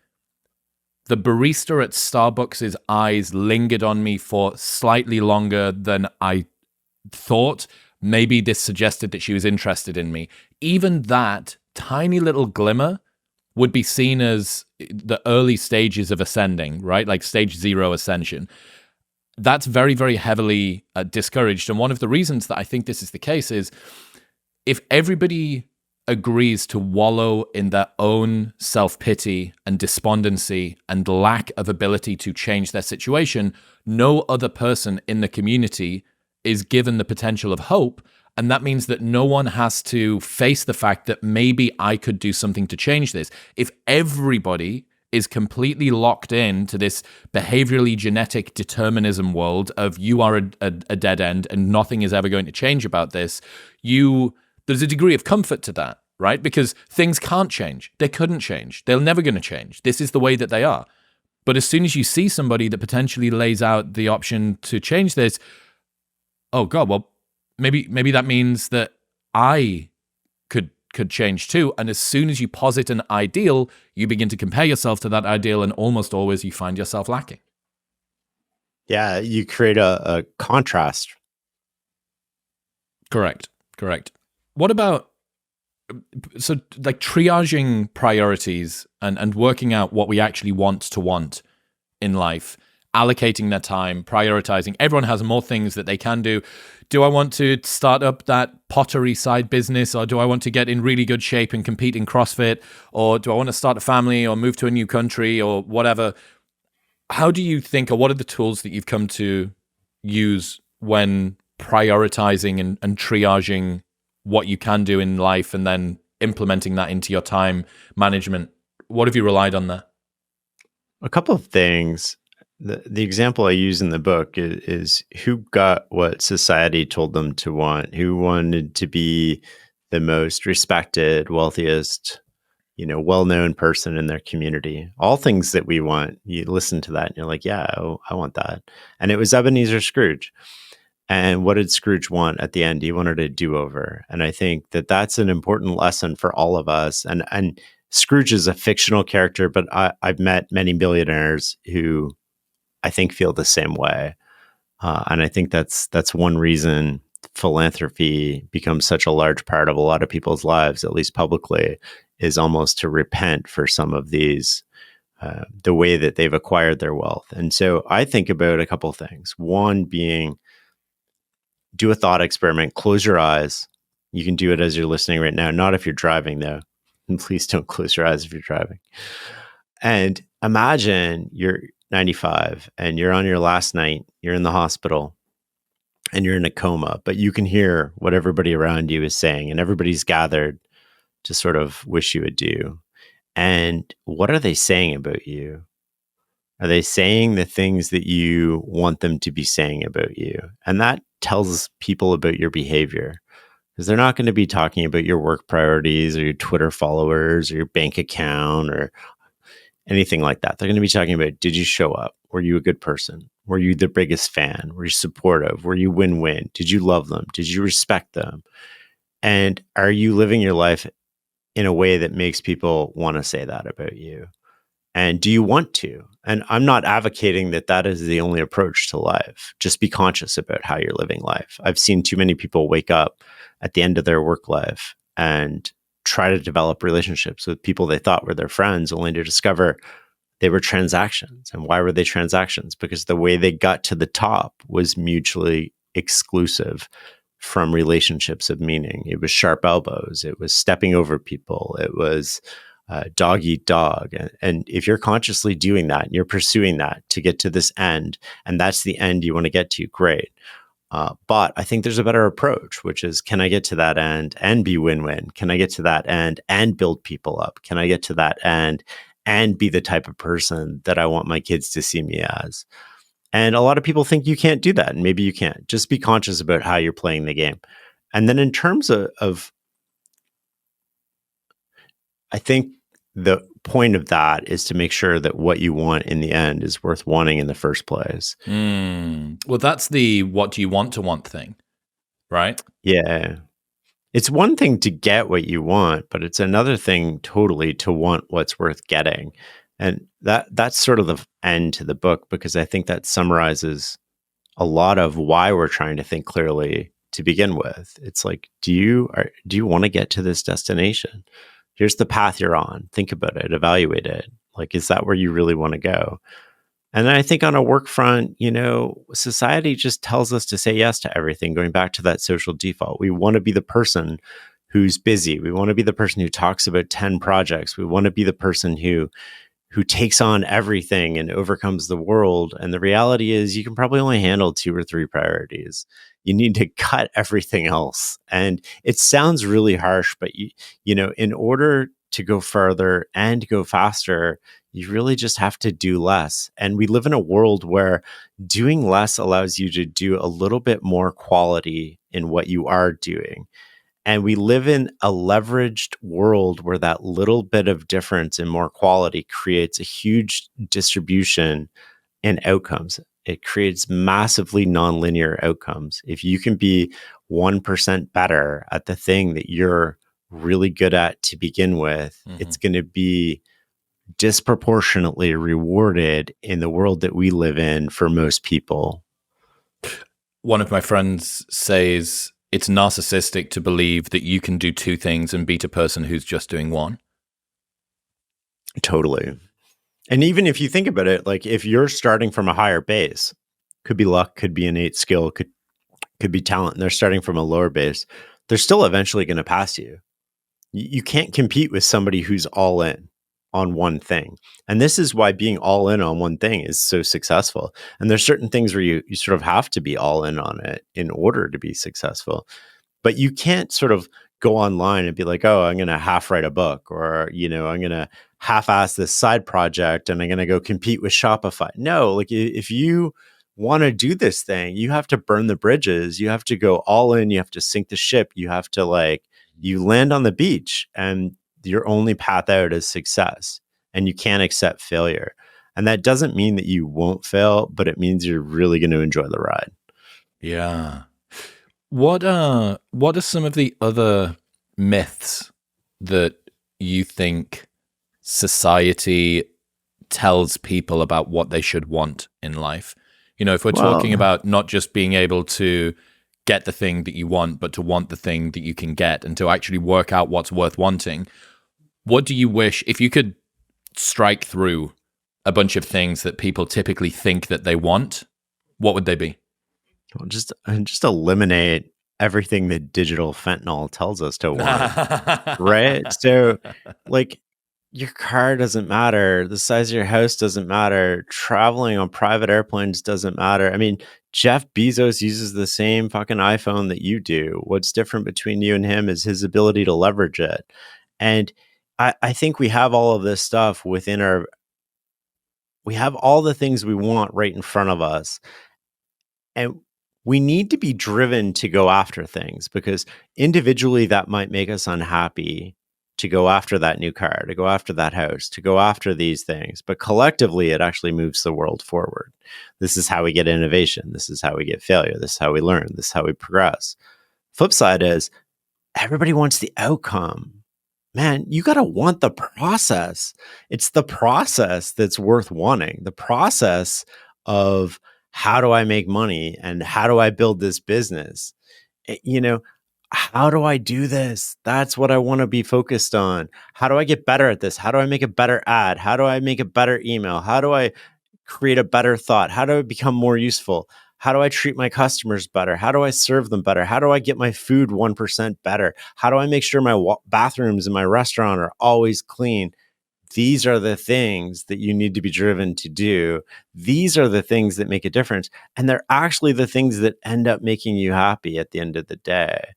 the barista at Starbucks' eyes lingered on me for slightly longer than I thought. Maybe this suggested that she was interested in me. Even that tiny little glimmer would be seen as the early stages of ascending, right? Like stage 0 ascension. That's very, very heavily discouraged. And one of the reasons that I think this is the case is if everybody agrees to wallow in their own self-pity and despondency and lack of ability to change their situation, no other person in the community is given the potential of hope. And that means that no one has to face the fact that maybe I could do something to change this. If everybody is completely locked in to this behaviorally genetic determinism world of you are a dead end and nothing is ever going to change about this, there's a degree of comfort to that, right? Because things can't change. They couldn't change. They're never going to change. This is the way that they are. But as soon as you see somebody that potentially lays out the option to change this, oh God, well, maybe that means that I could change too. And as soon as you posit an ideal, you begin to compare yourself to that ideal, and almost always you find yourself lacking. Yeah, you create a contrast. Correct. What about, so like triaging priorities and working out what we actually want in life, allocating their time, prioritizing. Everyone has more things that they can do. Do I want to start up that pottery side business, or do I want to get in really good shape and compete in CrossFit, or do I want to start a family or move to a new country or whatever? How do you think, or what are the tools that you've come to use when prioritizing and triaging what you can do in life and then implementing that into your time management? What have you relied on there? A couple of things. The example I use in the book is who got what society told them to want, who wanted to be the most respected, wealthiest, well-known person in their community. All things that we want. You listen to that and you're like, yeah, I want that. And it was Ebenezer Scrooge. And what did Scrooge want at the end? He wanted a do-over. And I think that that's an important lesson for all of us. And Scrooge is a fictional character, but I've met many billionaires who I think feel the same way. And I think that's one reason philanthropy becomes such a large part of a lot of people's lives, at least publicly, is almost to repent for some of these, the way that they've acquired their wealth. And so I think about a couple of things. One being, do a thought experiment, close your eyes. You can do it as you're listening right now, not if you're driving though. And please don't close your eyes if you're driving. And imagine you're 95 and you're on your last night, you're in the hospital and you're in a coma, but you can hear what everybody around you is saying, and everybody's gathered to sort of wish you adieu. And what are they saying about you? Are they saying the things that you want them to be saying about you? And that tells people about your behavior, because they're not going to be talking about your work priorities or your Twitter followers or your bank account or anything like that. They're going to be talking about, did you show up? Were you a good person? Were you the biggest fan? Were you supportive? Were you win-win? Did you love them? Did you respect them? And are you living your life in a way that makes people want to say that about you? And do you want to? And I'm not advocating that that is the only approach to life. Just be conscious about how you're living life. I've seen too many people wake up at the end of their work life and try to develop relationships with people they thought were their friends, only to discover they were transactions. And why were they transactions? Because the way they got to the top was mutually exclusive from relationships of meaning. It was sharp elbows. It was stepping over people. It was dog eat dog. And if you're consciously doing that and you're pursuing that to get to this end, and that's the end you want to get to, great. But I think there's a better approach, which is, can I get to that end and be win-win? Can I get to that end and build people up? Can I get to that end and be the type of person that I want my kids to see me as? And a lot of people think you can't do that, and maybe you can't. Just be conscious about how you're playing the game. And then in terms of I think the point of that is to make sure that what you want in the end is worth wanting in the first place. Well, that's the what do you want to want thing, right? Yeah. It's one thing to get what you want, but it's another thing totally to want what's worth getting. And that's sort of the end to the book, because I think that summarizes a lot of why we're trying to think clearly to begin with. It's like, do you want to get to this destination? Here's the path you're on. Think about it, evaluate it. Like, is that where you really want to go? And then I think on a work front, society just tells us to say yes to everything, going back to that social default. We want to be the person who's busy. We want to be the person who talks about 10 projects. We want to be the person who takes on everything and overcomes the world. And the reality is you can probably only handle 2 or 3 priorities. You need to cut everything else. And it sounds really harsh, but in order to go further and go faster, you really just have to do less. And we live in a world where doing less allows you to do a little bit more quality in what you are doing. And we live in a leveraged world where that little bit of difference in more quality creates a huge distribution in outcomes. It creates massively nonlinear outcomes. If you can be 1% better at the thing that you're really good at to begin with, it's going to be disproportionately rewarded in the world that we live in for most people. One of my friends says it's narcissistic to believe that you can do 2 things and beat a person who's just doing 1. Totally. And even if you think about it, like if you're starting from a higher base, could be luck, could be innate skill, could be talent, and they're starting from a lower base, they're still eventually going to pass you. You can't compete with somebody who's all in on one thing. And this is why being all in on one thing is so successful. And there's certain things where you sort of have to be all in on it in order to be successful. But you can't sort of go online and be like, oh, I'm going to half write a book, or, I'm going to half-ass this side project and I'm going to go compete with Shopify. No, like if you want to do this thing, you have to burn the bridges. You have to go all in. You have to sink the ship. You have to you land on the beach, and your only path out is success, and you can't accept failure. And that doesn't mean that you won't fail, but it means you're really going to enjoy the ride. Yeah. What are some of the other myths that you think society tells people about what they should want in life? If we're talking about not just being able to get the thing that you want, but to want the thing that you can get and to actually work out what's worth wanting, what do you wish, if you could strike through a bunch of things that people typically think that they want, what would they be? Well, just eliminate everything that digital fentanyl tells us to want, right? So, your car doesn't matter. The size of your house doesn't matter. Traveling on private airplanes doesn't matter. I mean, Jeff Bezos uses the same fucking iPhone that you do. What's different between you and him is his ability to leverage it. And I think we have all of this stuff we have all the things we want right in front of us. And we need to be driven to go after things, because individually that might make us unhappy to go after that new car, to go after that house, to go after these things. But collectively, it actually moves the world forward. This is how we get innovation. This is how we get failure. This is how we learn. This is how we progress. Flip side is everybody wants the outcome. Man, you got to want the process. It's the process that's worth wanting. The process of how do I make money and how do I build this business? How do I do this? That's what I want to be focused on. How do I get better at this? How do I make a better ad? How do I make a better email? How do I create a better thought? How do I become more useful? How do I treat my customers better? How do I serve them better? How do I get my food 1% better? How do I make sure my bathrooms in my restaurant are always clean? These are the things that you need to be driven to do. These are the things that make a difference. And they're actually the things that end up making you happy at the end of the day.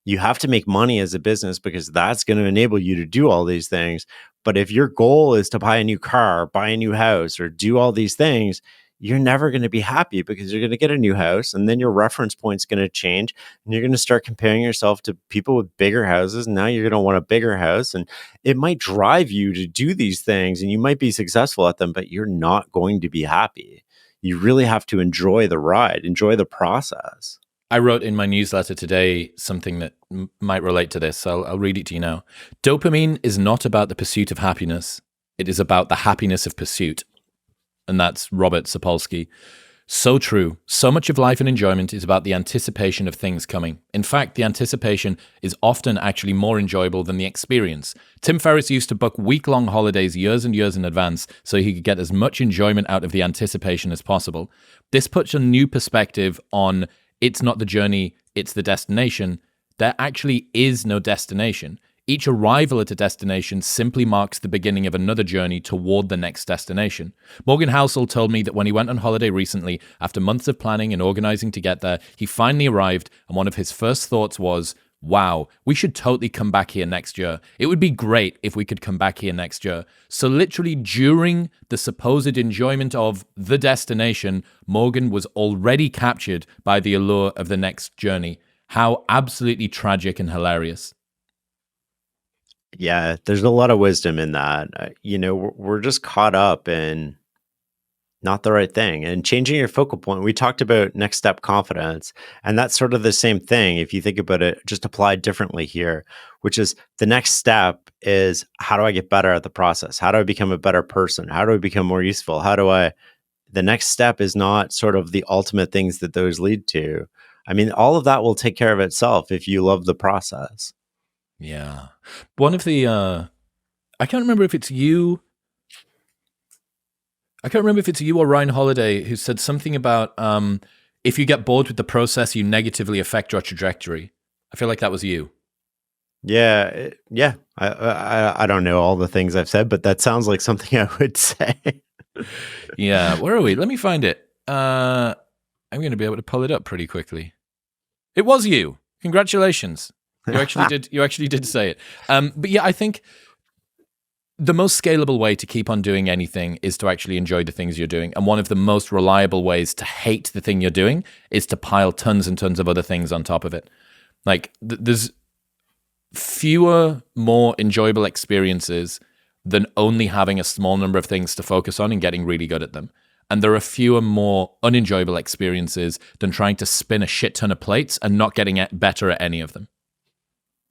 You have to make money as a business because that's going to enable you to do all these things. But if your goal is to buy a new car, buy a new house, or do all these things, you're never going to be happy because you're going to get a new house and then your reference point's going to change and you're going to start comparing yourself to people with bigger houses. And now you're going to want a bigger house and it might drive you to do these things and you might be successful at them, but you're not going to be happy. You really have to enjoy the ride, enjoy the process. I wrote in my newsletter today something that might relate to this. I'll read it to you now. Dopamine is not about the pursuit of happiness. It is about the happiness of pursuit. And that's Robert Sapolsky. So true. So much of life and enjoyment is about the anticipation of things coming. In fact, the anticipation is often actually more enjoyable than the experience. Tim Ferriss used to book week-long holidays years and years in advance so he could get as much enjoyment out of the anticipation as possible. This puts a new perspective on it's not the journey, it's the destination. There actually is no destination. Each arrival at a destination simply marks the beginning of another journey toward the next destination. Morgan Housel told me that when he went on holiday recently, after months of planning and organizing to get there, he finally arrived, and one of his first thoughts was, wow, we should totally come back here next year. It would be great if we could come back here next year. So literally during the supposed enjoyment of the destination, Morgan was already captured by the allure of the next journey. How absolutely tragic and hilarious. Yeah, there's a lot of wisdom in that. We're just caught up in not the right thing and changing your focal point. We talked about next step confidence, and that's sort of the same thing. If you think about it, just applied differently here, which is the next step is how do I get better at the process? How do I become a better person? How do I become more useful? The next step is not sort of the ultimate things that those lead to. I mean, all of that will take care of itself if you love the process. Yeah. One of the, I can't remember if it's you. I can't remember if it's you or Ryan Holiday who said something about if you get bored with the process, you negatively affect your trajectory. I feel like that was you. Yeah. Yeah. I don't know all the things I've said, but that sounds like something I would say. Yeah. Where are we? Let me find it. I'm going to be able to pull it up pretty quickly. It was you. Congratulations. You actually did say it. But yeah, I think the most scalable way to keep on doing anything is to actually enjoy the things you're doing. And one of the most reliable ways to hate the thing you're doing is to pile tons and tons of other things on top of it. Like there's fewer, more enjoyable experiences than only having a small number of things to focus on and getting really good at them. And there are fewer, more unenjoyable experiences than trying to spin a shit ton of plates and not getting better at any of them.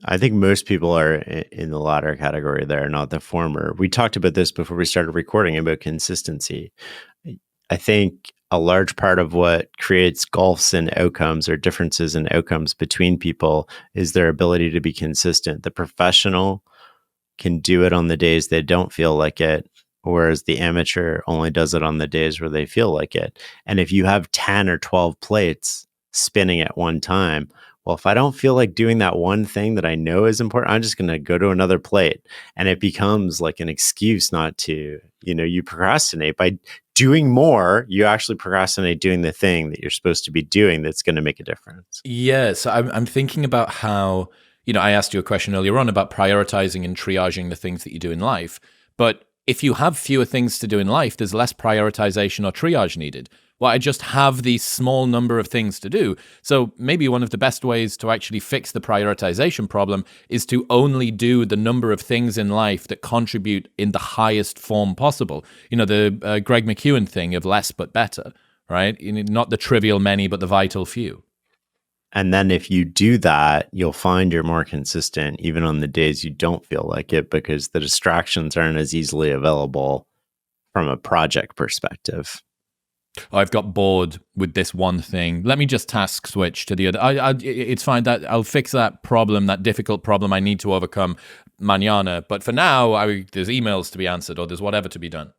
I think most people are in the latter category there, not the former. We talked about this before we started recording about consistency. I think a large part of what creates gulfs in outcomes or differences in outcomes between people is their ability to be consistent. The professional can do it on the days they don't feel like it, whereas the amateur only does it on the days where they feel like it. And if you have 10 or 12 plates spinning at one time, well, if I don't feel like doing that one thing that I know is important, I'm just going to go to another plate. And it becomes like an excuse not to, you procrastinate. By doing more, you actually procrastinate doing the thing that you're supposed to be doing that's going to make a difference. Yeah, so I'm thinking about how, I asked you a question earlier on about prioritizing and triaging the things that you do in life. But if you have fewer things to do in life, there's less prioritization or triage needed. Well, I just have these small number of things to do. So maybe one of the best ways to actually fix the prioritization problem is to only do the number of things in life that contribute in the highest form possible. The Greg McKeown thing of less but better, right? Not the trivial many, but the vital few. And then if you do that, you'll find you're more consistent even on the days you don't feel like it because the distractions aren't as easily available from a project perspective. I've got bored with this one thing. Let me just task switch to the other. It's fine that I'll fix that problem, that difficult problem I need to overcome mañana. But for now, there's emails to be answered or there's whatever to be done.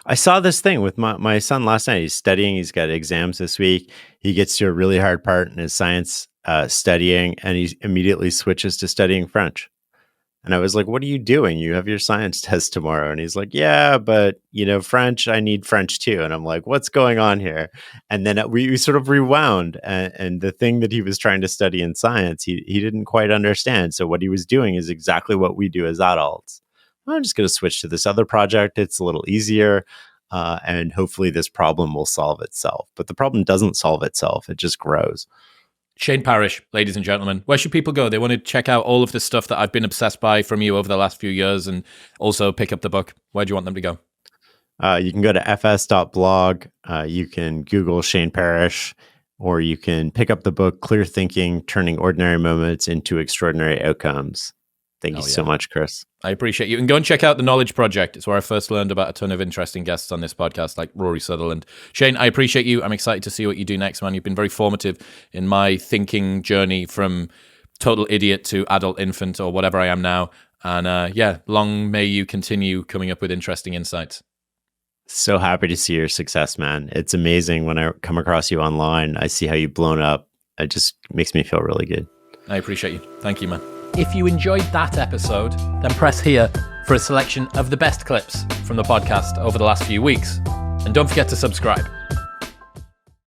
I saw this thing with my son last night. He's studying. He's got exams this week. He gets to a really hard part in his science studying, and he immediately switches to studying French. And I was like, what are you doing? You have your science test tomorrow. And he's like, yeah, but, French, I need French too. And I'm like, what's going on here? And then we sort of rewound. And the thing that he was trying to study in science, he didn't quite understand. So what he was doing is exactly what we do as adults. I'm just going to switch to this other project. It's a little easier. and hopefully this problem will solve itself. But the problem doesn't solve itself. It just grows. Shane Parrish, ladies and gentlemen, where should people go? They want to check out all of the stuff that I've been obsessed by from you over the last few years and also pick up the book. Where do you want them to go? You can go to fs.blog. You can Google Shane Parrish, or you can pick up the book, Clear Thinking, Turning Ordinary Moments into Extraordinary Outcomes. Thank you so much, Chris. I appreciate you. And go and check out The Knowledge Project. It's where I first learned about a ton of interesting guests on this podcast, like Rory Sutherland. Shane, I appreciate you. I'm excited to see what you do next, man. You've been very formative in my thinking journey from total idiot to adult infant or whatever I am now. And long may you continue coming up with interesting insights. So happy to see your success, man. It's amazing when I come across you online. I see how you've blown up. It just makes me feel really good. I appreciate you. Thank you, man. If you enjoyed that episode, then press here for a selection of the best clips from the podcast over the last few weeks. And don't forget to subscribe.